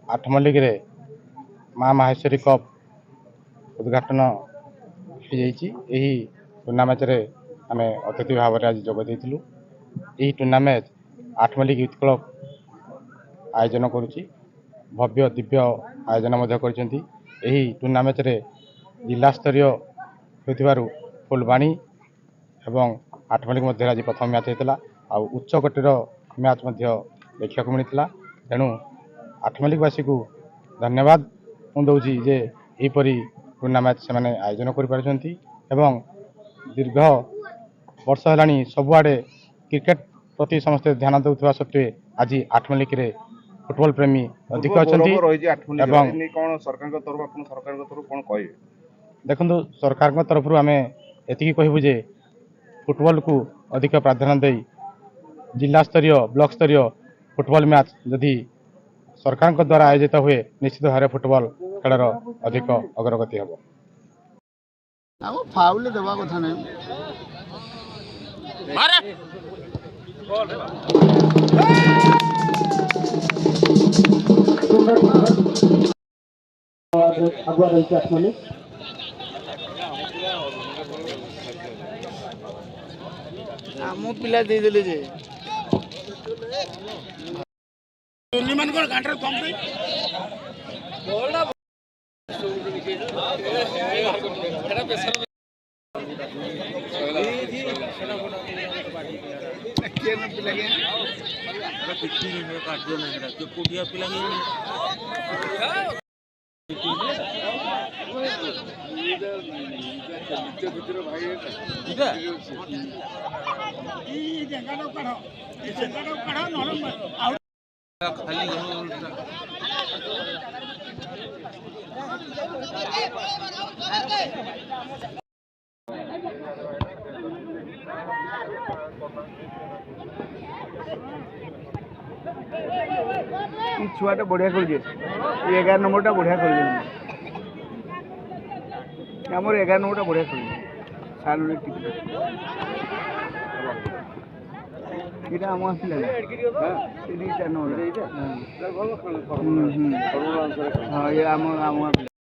आठमल्लिक माँ माहेश्वरी कप उद्घाटन हो टूर्णामेंट रे आम अतिथि भाव में आज जोग देलु। यही टूर्णामेंट आठमल्लिक यूथ क्लब आयोजन करुच्ची भव्य दिव्य आयोजन कर टूर्णामेंट रे जिला स्तरीय होइथिबारु फुलबाणी एवं आठमल्लिक मध्य आज प्रथम मैच होता आ उच्च कोटीर मैच देखा मिलता। तेणु आठमल्लिकवासी को धन्यवाद दूसरी जे यहपरी टूर्णामेंट से आयोजन कर दीर्घ वर्ष है सबुआड़े क्रिकेट प्रति समस्ते ध्यान देउथबा सत्वे आज आठमल्लिक फुटबॉल प्रेमी अधिक अच्छा। देखो सरकार तरफ आम एति कहबू जे फुटबॉल को अधिक प्राधान्य दे जिला स्तरीय ब्लॉक स्तरीय फुटबॉल मैच जदि सरकार द्वारा आयोजित हुए निश्चित भाव फुटबॉल खेलर अधिक अग्रगति हम। फाउल देवा कथा नहीं आम पिला देदेले जे मान को घंटा कम पे बोलना एटा प्रेशर केन पिला के पिट्टी में काट दो ना जो कोडिया पिला के छुआटा बढ़िया कर 11 नंबरटा बढ़िया कर आमर 11 नंबरटा बढ़िया कर साल आम आस 4 नंबर हाँ ये आम